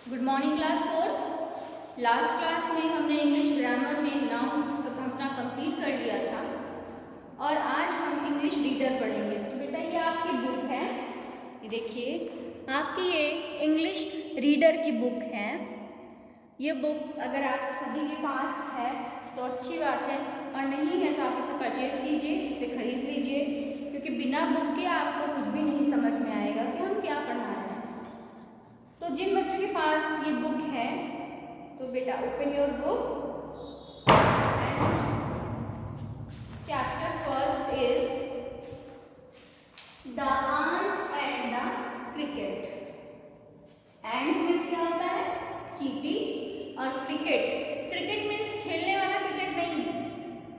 Good morning class fourth. Last class में हमने English grammar में नाउन सब अपना कंप्लीट कर लिया था और आज हम इंग्लिश रीडर पढ़ेंगे। तो बेटा ये आपकी बुक है, ये देखिए आपकी ये इंग्लिश रीडर की बुक है। ये बुक अगर आप सभी के पास है तो अच्छी बात है, और नहीं है तो आप इसे परचेज कीजिए, इसे खरीद लीजिए, क्योंकि बिना बुक के आपको कुछ भी नहीं समझ में आएगा कि हम क्या पढ़ा रहे हैं। तो जिन बच्चों के पास ये बुक है तो बेटा open your book and chapter first is the ant and the cricket. And means क्या होता है? चींटी। और क्रिकेट, क्रिकेट मीन्स खेलने वाला क्रिकेट नहीं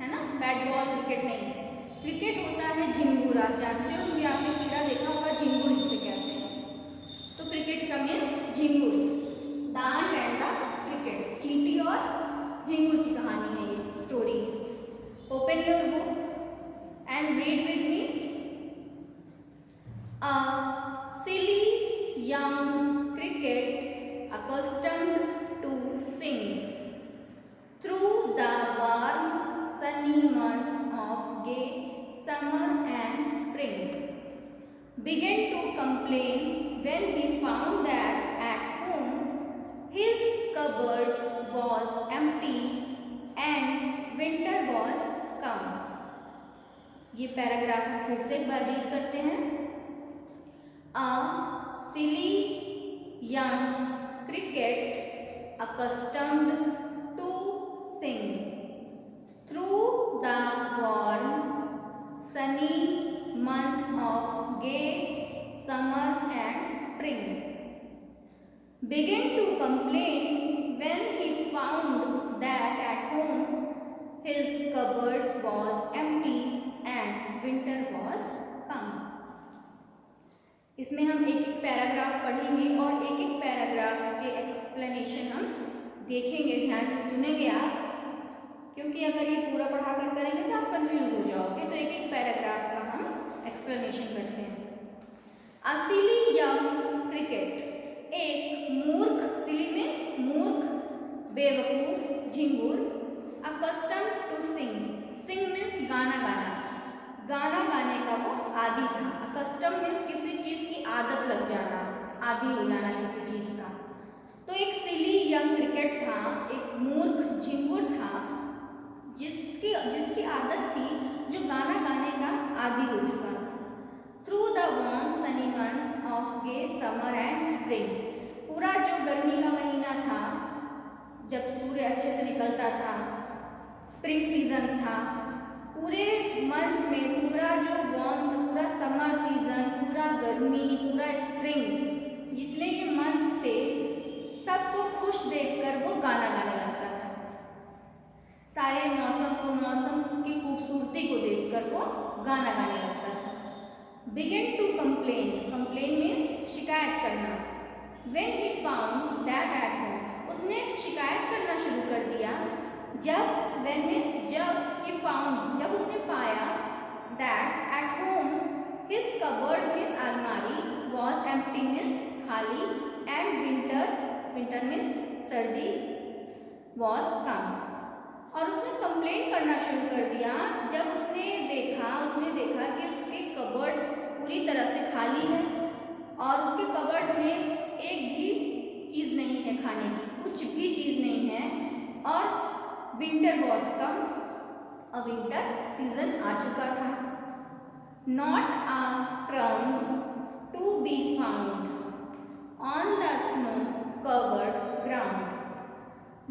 है ना, बैट बॉल क्रिकेट नहीं। क्रिकेट होता है झिंगुर। आप जानते हो कि आपने कीड़ा देखा होगा, झिंगुर जिसे कहते हैं। तो क्रिकेट का मीन्स झिंगुर। The ant and the cricket, चींटी और झिंगुर की कहानी है ये story. Open your book and read with me. A silly young cricket accustomed to sing through the warm sunny months of gay summer and spring began to complain when he found that at home his cupboard was empty and winter was come। ये paragraph हम फिर से एक बार read करते हैं। A silly young cricket accustomed to sing through the warm sunny months of gay summer and spring began to complain when he found that at home his cupboard was empty and winter was come। इसमें हम एक एक paragraph पढ़ेंगे और एक एक paragraph के explanation हम देखेंगे। ध्यान से सुनेंगे आप, क्योंकि अगर ये पूरा पढ़ा कर करेंगे तो आप कंफ्यूज हो जाओगे। तो एक एक पैराग्राफ का हम एक्सप्लेनेशन करते हैं। अ सिली यंग क्रिकेट, एक मूर्ख, सिली मीन्स मूर्ख, बेवकूफ, झिंगुर। Accustomed to sing, sing means गाना गाना, गाना गाने का वो आदी था। अकस्टम मीन्स किसी चीज की आदत लग जाना, आदी हो जाना किसी चीज का। तो एक सिली यंग क्रिकेट था, एक मूर्ख झिंगुर था जिसकी आदत थी, जो गाना गाने का आदी हो चुका था। Through the warm sunny months of the summer and spring, पूरा जो गर्मी का महीना था जब सूर्य अच्छे से निकलता था, स्प्रिंग सीजन था, पूरे मंथ्स में पूरा जो वार्म, पूरा समर सीजन, पूरा गर्मी, पूरा स्प्रिंग, जितने ये मंथ्स थे सबको खुश देखकर वो गाना गाने लगता था। सारे मौसम को, मौसम की खूबसूरती को देखकर वो गाना गाने लगता था। Begin to complain, complain means शिकायत करना। When he found that at home, उसने शिकायत करना शुरू कर दिया जब, व्हेन मीन्स जब, ही फाउंड जब उसने पाया, that at home his cupboard means अलमारी, वॉज एम्प्टी मीन्स खाली, एंड विंटर, विंटर मीन्स सर्दी, वॉज कम। और उसने कंप्लेन करना शुरू कर दिया जब उसने देखा कि उसके कबर्ड पूरी तरह से खाली है और उसके कबर्ड में एक भी चीज़ नहीं है खाने की, कुछ भी चीज़ नहीं है। और विंटर वॉज कम, अब विंटर सीजन आ चुका था। Not a crumb to be found on the snow covered ground,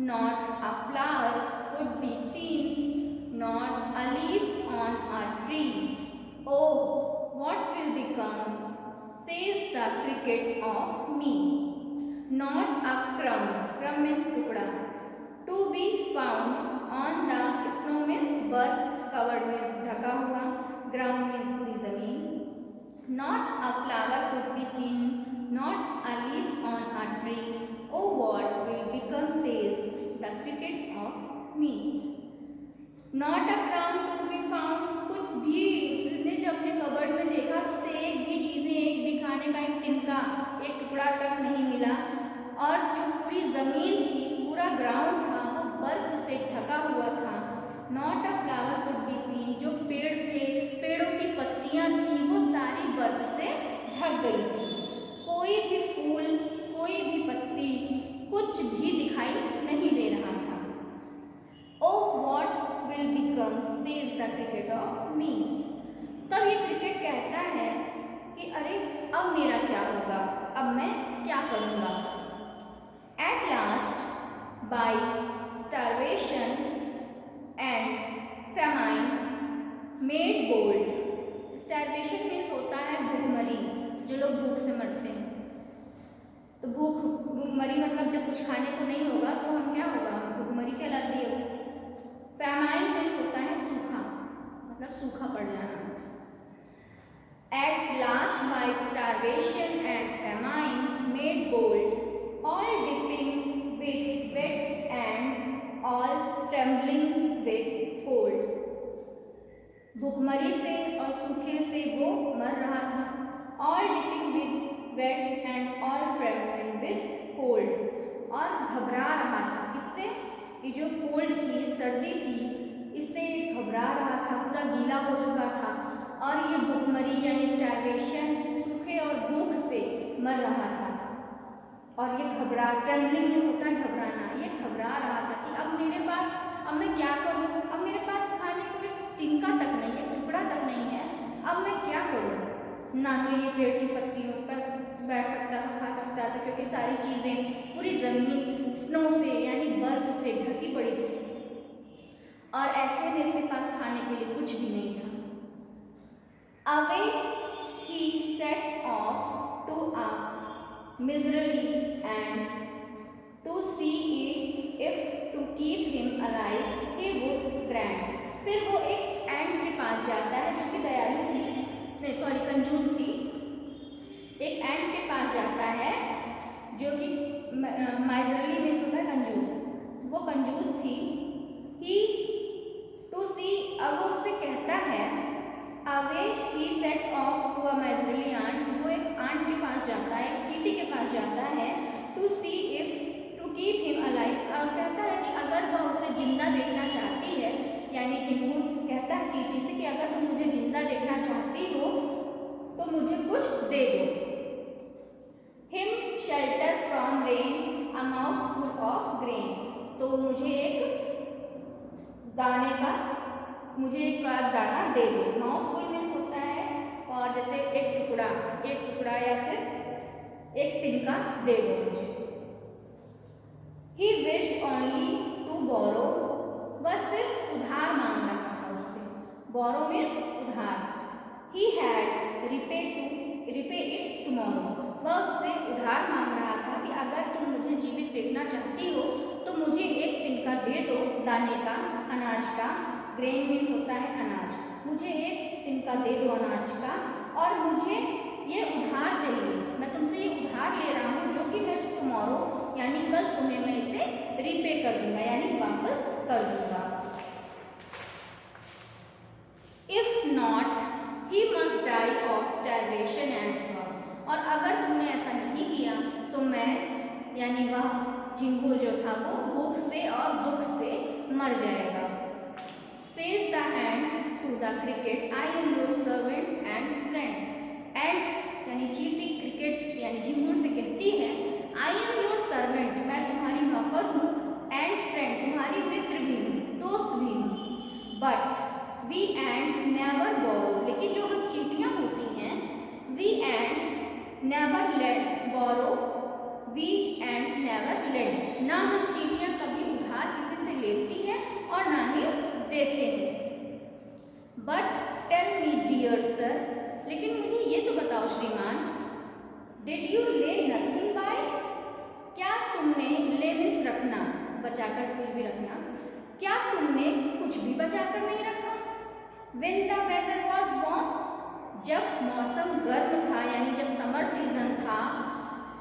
not a flower could be seen, not a leaf on a tree. Oh what will become, says the cricket of me. Not a crumb, crumb means टुकड़ा, to be found on the snow means बर्फ, covered means ढका हुआ, ground means पूरी जमीन। Not a flower could be seen, not a leaf on a tree. Oh what will become, says the cricket of me. Not a crumb to be found, कुछ भी उसने जब अपने covered में देखा तो उसे एक भी चीजें, एक भी खाने का एक तिनका, एक टुकड़ा तक नहीं मिला। और जो पूरी ज़मीन थी, पूरा ग्राउंड था, वो बर्फ से ढका हुआ था। Not a flower could be scene, जो पेड़ थे, पेड़ों की पत्तियां थी, वो सारी बर्फ से ढक गई थी। कोई भी फूल, कोई भी पत्ती, कुछ भी दिखाई नहीं दे रहा था। ओह what will become says the cricket of मी। तब ये क्रिकेट कहता है कि अरे अब मेरा क्या होगा, अब मैं क्या करूँगा। At last by starvation and famine made bold. Starvation means होता है भूखमरी, जो लोग भूख से मरते हैं। तो भूखमरी मतलब जब कुछ खाने को नहीं होगा तो हम क्या होगा, भूखमरी कहलाती है। फेमाइन मीन्स होता है सूखा, मतलब सूखा पड़ जाना। At last by starvation and famine made bold, all dipping with wet and all trembling with cold. भूखमरी से और सूखे से वो मर रहा था। All dipping with wet and all trembling with cold, और घबरा रहा था। किससे? ये जो कोल्ड थी, सर्दी थी, इससे घबरा रहा था, पूरा गीला हो चुका था। और ये भूखमरी यानी स्टारवेशन, सूखे और भूख से मर रहा था। और ये ट्रेम्बलिंग मीन्स होता है घबराना। ये घबरा रहा था कि अब मेरे पास, अब मैं क्या करूं, अब मेरे पास खाने को एक तिनका तक नहीं है, टुकड़ा तक नहीं है, अब मैं क्या करूं। ना तो ये पेड़ की पत्तियों पर बैठ सकता था, खा सकता था, क्योंकि सारी चीज़ें, पूरी ज़मीन स्नो से यानी बर्फ से ढकी पड़ी थी। और ऐसे में इसके पास खाने के लिए कुछ भी नहीं था। Away he set off to a miserly and to see if to keep him alive he would grant. फिर वो एक एंट के पास जाता है जो कि दयालु थी, नहीं सॉरी कंजूस थी। एक एंट के पास जाता है जो कि माइजरली मीन्स होता है कंजूस, वो कंजूस थी। ही टू सी, अब वो उससे कहता है, away he set off to a miserly ant, वो एक आंट के पास जाता है, एक चींटी के पास जाता है, to see if to keep him alive. अब कहता है कि अगर वह उसे जिंदा देखना चाहती है, यानी झिंगुर कहता है चींटी से कि अगर तुम मुझे जिंदा देखना चाहती हो तो मुझे कुछ दे दो। Him shelter from rain a mouthful of grain, तो मुझे एक दाने का, मुझे एक दाना दे दो। माउथफुल मीन्स होता है और जैसे एक टुकड़ा या फिर एक तिनका दे दो मुझे। He wished only to borrow, वह सिर्फ उधार मांग रहा था उससे। Borrow means उधार। He had repay it tomorrow, वह उससे उधार मांग रहा था कि अगर तुम मुझे जीवित देखना चाहती हो तो मुझे एक तिनका दे दो दाने का, अनाज का। ग्रेन मीन्स होता है अनाज। मुझे एक तिनका दे दो अनाज का, और मुझे ये उधार चाहिए, मैं तुमसे ये उधार ले रहा हूँ जो कि मैं टुमारो यानी कल तुम्हें मैं इसे रीपे कर दूंगा, यानी वापस कर दूंगा। If not he must die of starvation and storm, और अगर तुमने ऐसा नहीं किया तो मैं, यानी वह झिंगुर जो था वो भूख से और दुख से मर जाएगा। Says the ant to the cricket, I am your servant and friend. Ant यानी चींटी क्रिकेट यानी झिंगुर से कहती है, I am your servant, मैं तुम्हारी नौकर हूँ, and friend तुम्हारी मित्र भी हूँ, दोस्त भी हूँ। But we ants never borrow, लेकिन जो हम चींटियाँ होती हैं, we ants never borrow, we ants never lend, ना हम चींटियाँ कभी उधार किसी से लेती हैं और ना ही देते हैं। But tell me dear sir, लेकिन मुझे ये तो बताओ श्रीमान, did you lay nothing by, क्या तुमने, ले मीन्स रखना, बचाकर कुछ भी रखना, क्या तुमने कुछ भी बचाकर नहीं रखा। When the weather was warm, जब मौसम गर्म था, यानी जब समर सीजन था,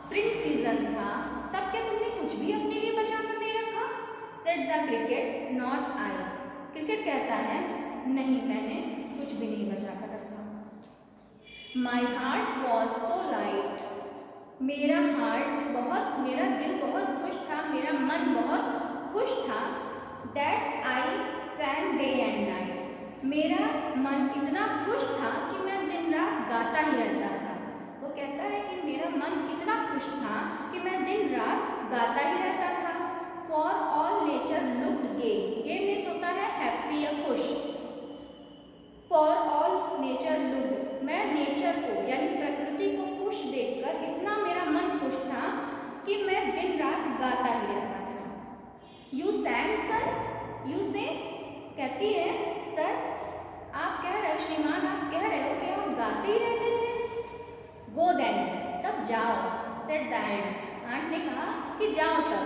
स्प्रिंग सीजन था, तब क्या तुमने कुछ भी अपने लिए बचाकर नहीं रखा। Said the cricket, not I, cricket कहता है नहीं, मैंने कुछ भी नहीं बचा कर रखा। My heart was so light, मेरा दिल बहुत खुश था, मेरा मन बहुत खुश था। That I सैंग day and night, मेरा मन इतना खुश था कि मैं दिन रात गाता ही रहता था। वो कहता है कि मेरा मन इतना खुश था कि मैं दिन रात गाता ही रहता था। For all nature looked gay, gay means होता है हैप्पी या खुश। फॉर ऑल नेचर लुक्ड, मैं नेचर को यानी प्रकृति को खुश देखकर इतना मेरा मन खुश था कि मैं दिन रात गाता ही रहता था। यू सैंग सर, यू से कहती है सर आप कह रहे हो, श्रीमान आप कह रहे हो कि आप गाते ही रहते थे। गो देन, तब जाओ। सेड द एंट, आंट ने कहा कि जाओ तब।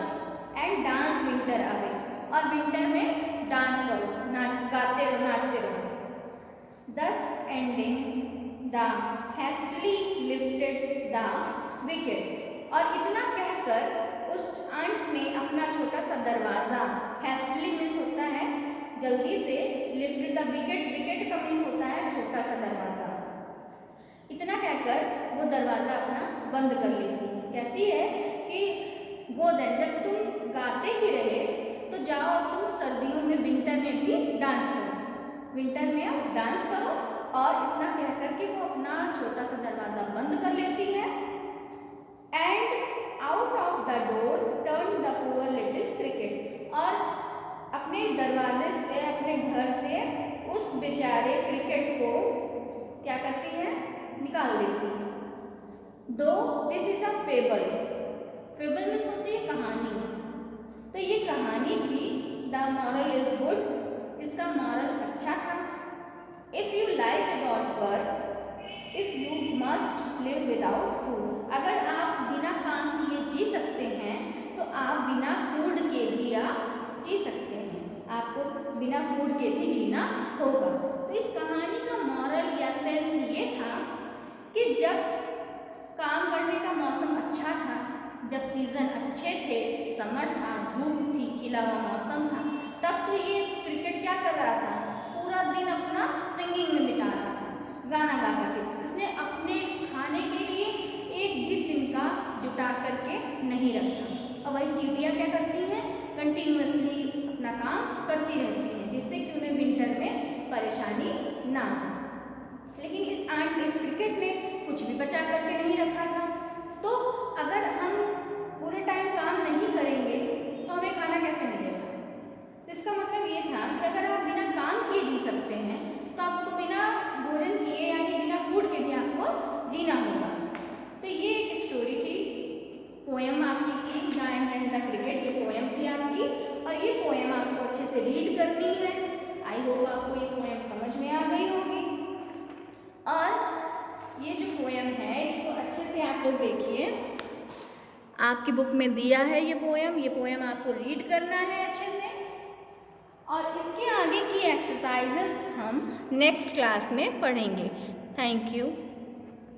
एंड डांस विंटर अवे, और विंटर में डांस करो, गाते रहो, नाचते रहो। Thus ending, the hastily lifted the wicket, और इतना कहकर उस आंट ने अपना छोटा सा दरवाज़ा, hastily मीन्स होता है जल्दी से, lifted the wicket, wicket का मीन्स होता है छोटा सा दरवाज़ा। इतना कहकर वो दरवाज़ा अपना बंद कर लेती है। कहती है कि गो देन, जब तुम गाते ही रहे तो जाओ तुम सर्दियों में, विंटर में भी डांस करो, विंटर में अब डांस करो। और इतना कहकर के वो अपना छोटा सा दरवाज़ा बंद कर लेती है। And out of the door turn the poor little cricket, और अपने दरवाजे से, अपने घर से उस बेचारे क्रिकेट को क्या करती है, निकाल देती है। दो this is a fable, fable means होती है कहानी, तो ये कहानी थी। द मॉरल इज गुड, इसका मॉरल अच्छा था। If you like without work, if you must live without food, अगर आप बिना काम किए जी सकते हैं तो आप बिना फूड के भी आप जी सकते हैं, आपको बिना फूड के भी जीना होगा। तो इस कहानी का मॉरल या सेंस ये था कि जब काम करने का मौसम अच्छा था, जब सीज़न अच्छे थे, समर था, धूप थी, खिला हुआ मौसम था, तब तो ये क्रिकेट क्या कर रहा था, पूरा दिन अपना सिंगिंग में बिता रहा था, गाना गा करके। इसने अपने खाने के लिए एक भी दिन का जुटा करके नहीं रखा। और वही चींटियाँ क्या करती हैं, कंटिन्यूअसली अपना काम करती रहती हैं, जिससे कि उन्हें विंटर में परेशानी ना हो। लेकिन इस आंट ने, इस क्रिकेट ने कुछ भी बचा करके नहीं रखा था। तो अगर हम पूरे टाइम काम नहीं करेंगे तो हमें खाना कैसे मिलेगा। तो इसका मतलब ये था कि अगर आप बिना काम किए जी सकते हैं तो आपको बिना भोजन किए यानी बिना फूड के भी आपको जीना होगा। तो ये एक स्टोरी थी, पोएम आपकी थी, the ant and the cricket, ये पोएम थी आपकी। और ये पोएम आपको अच्छे से रीड करनी है। आई होप आपको ये पोएम समझ में आ गई होगी। और ये जो पोएम है इसको अच्छे से आप लोग देखिए, आपकी बुक में दिया है ये पोएम आपको रीड करना है अच्छे से। और इसके आगे की एक्सरसाइजेस हम नेक्स्ट क्लास में पढ़ेंगे। Thank you.